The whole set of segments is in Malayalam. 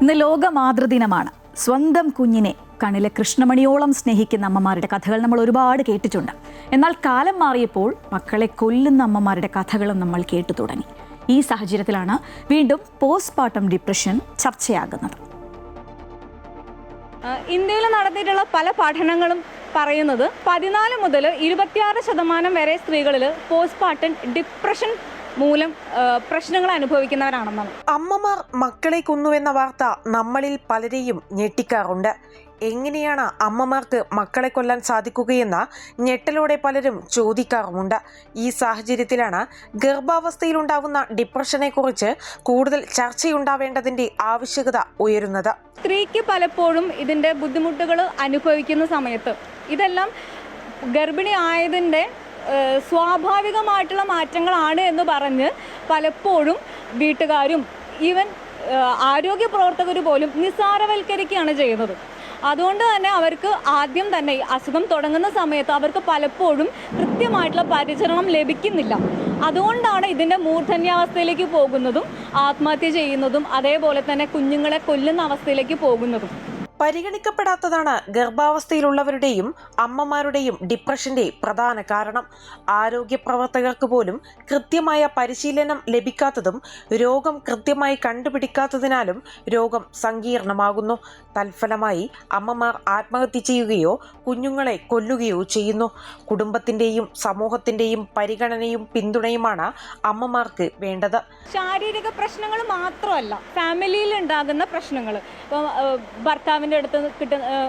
ഇന്ന് ലോക മാതൃദിനമാണ്. സ്വന്തം കുഞ്ഞിനെ കണ്ണിലെ കൃഷ്ണമണിയോളം സ്നേഹിക്കുന്ന അമ്മമാരുടെ കഥകൾ നമ്മൾ ഒരുപാട് കേട്ടിട്ടുണ്ട്. എന്നാൽ കാലം മാറിയപ്പോൾ മക്കളെ കൊല്ലുന്ന അമ്മമാരുടെ കഥകളും നമ്മൾ കേട്ടു തുടങ്ങി. ഈ സാഹചര്യത്തിലാണ് വീണ്ടും പോസ്റ്റ്മോർട്ടം ഡിപ്രഷൻ ചർച്ചയാകുന്നത്. ഇന്ത്യയിൽ നടത്തിയിട്ടുള്ള പല പഠനങ്ങളും പറയുന്നത് 14 മുതൽ 26% വരെ സ്ത്രീകളിൽ പോസ്റ്റ്മോർട്ടം ഡിപ്രഷൻ മൂലം പ്രശ്നങ്ങൾ അനുഭവിക്കുന്നവരാണെന്നാണ്. അമ്മമാർ മക്കളെ കൊന്നുവെന്ന വാർത്ത നമ്മളിൽ പലരെയും ഞെട്ടിക്കാറുണ്ട്. എങ്ങനെയാണ് അമ്മമാർക്ക് മക്കളെ കൊല്ലാൻ സാധിക്കുകയെന്ന് ഞെട്ടലോടെ പലരും ചോദിക്കാറുമുണ്ട്. ഈ സാഹചര്യത്തിലാണ് ഗർഭാവസ്ഥയിലുണ്ടാകുന്ന ഡിപ്രഷനെ കുറിച്ച് കൂടുതൽ ചർച്ചയുണ്ടാവേണ്ടതിന്റെ ആവശ്യകത ഉയരുന്നത്. സ്ത്രീക്ക് പലപ്പോഴും ഇതിന്റെ ബുദ്ധിമുട്ടുകൾ അനുഭവിക്കുന്ന സമയത്ത് ഇതെല്ലാം ഗർഭിണി ആയതിന്റെ സ്വാഭാവികമായിട്ടുള്ള മാറ്റങ്ങളാണ് എന്ന് പറഞ്ഞ് പലപ്പോഴും വീട്ടുകാരും ഈവൻ ആരോഗ്യ പ്രവർത്തകർ പോലും നിസ്സാരവൽക്കരിക്കുകയാണ് ചെയ്യുന്നത്. അതുകൊണ്ട് തന്നെ അവർക്ക് ആദ്യം തന്നെ അസുഖം തുടങ്ങുന്ന സമയത്ത് അവർക്ക് പലപ്പോഴും കൃത്യമായിട്ടുള്ള പരിചരണം ലഭിക്കുന്നില്ല. അതുകൊണ്ടാണ് ഇതിൻ്റെ മൂർധന്യാവസ്ഥയിലേക്ക് പോകുന്നതും ആത്മഹത്യ ചെയ്യുന്നതും അതേപോലെ തന്നെ കുഞ്ഞുങ്ങളെ കൊല്ലുന്ന അവസ്ഥയിലേക്ക് പോകുന്നതും. പരിഗണിക്കപ്പെടാത്തതാണ് ഗർഭാവസ്ഥയിലുള്ളവരുടെയും അമ്മമാരുടെയും ഡിപ്രഷന്റെ പ്രധാന കാരണം. ആരോഗ്യ പ്രവർത്തകർക്ക് പോലും കൃത്യമായ പരിശീലനം ലഭിക്കാത്തതും രോഗം കൃത്യമായി കണ്ടുപിടിക്കാത്തതിനാലും രോഗം സങ്കീർണമാകുന്നു. തൽഫലമായി അമ്മമാർ ആത്മഹത്യ ചെയ്യുകയോ കുഞ്ഞുങ്ങളെ കൊല്ലുകയോ ചെയ്യുന്നു. കുടുംബത്തിന്റെയും സമൂഹത്തിന്റെയും പരിഗണനയും പിന്തുണയുമാണ് അമ്മമാർക്ക് വേണ്ടത്. ശാരീരിക പ്രശ്നങ്ങൾ മാത്രമല്ല, ഫാമിലിയിൽ ഉണ്ടാകുന്ന പ്രശ്നങ്ങൾ, ഇപ്പം ഭർത്താവിൻ്റെ അടുത്ത്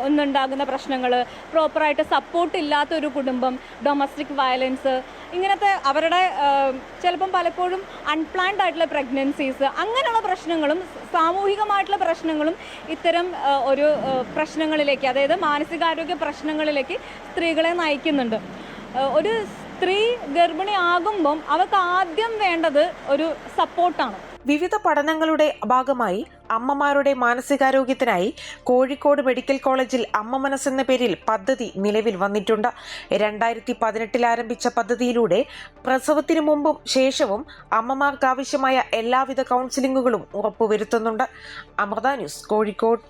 ഒന്നുണ്ടാകുന്ന പ്രശ്നങ്ങൾ, പ്രോപ്പറായിട്ട് സപ്പോർട്ട് ഇല്ലാത്ത ഒരു കുടുംബം, ഡൊമസ്റ്റിക് വയലൻസ്, ഇങ്ങനത്തെ അവരുടെ ചിലപ്പം പലപ്പോഴും അൺപ്ലാൻഡ് ആയിട്ടുള്ള പ്രഗ്നൻസീസ്, അങ്ങനെയുള്ള പ്രശ്നങ്ങളും സാമൂഹികമായിട്ടുള്ള പ്രശ്നങ്ങളും ഇത്തരം ഒരു പ്രശ്നങ്ങളിലേക്ക്, അതായത് മാനസികാരോഗ്യ പ്രശ്നങ്ങളിലേക്ക് സ്ത്രീകളെ നയിക്കുന്നുണ്ട്. ഒരു സ്ത്രീ ഗർഭിണി ആകുമ്പം അവർക്ക് ആദ്യം വേണ്ടത് ഒരു സപ്പോർട്ടാണ്. വിവിധ പഠനങ്ങളുടെ ഭാഗമായി അമ്മമാരുടെ മാനസികാരോഗ്യത്തിനായി കോഴിക്കോട് മെഡിക്കൽ കോളേജിൽ അമ്മ മനസ്സ് എന്ന പേരിൽ പദ്ധതി നിലവിൽ വന്നിട്ടുണ്ട്. 2018 ആരംഭിച്ച പദ്ധതിയിലൂടെ പ്രസവത്തിന് മുമ്പും ശേഷവും അമ്മമാർക്ക് ആവശ്യമായ എല്ലാവിധ കൗൺസിലിങ്ങുകളും ഉറപ്പുവരുത്തുന്നുണ്ട്. അമൃത ന്യൂസ്, കോഴിക്കോട്.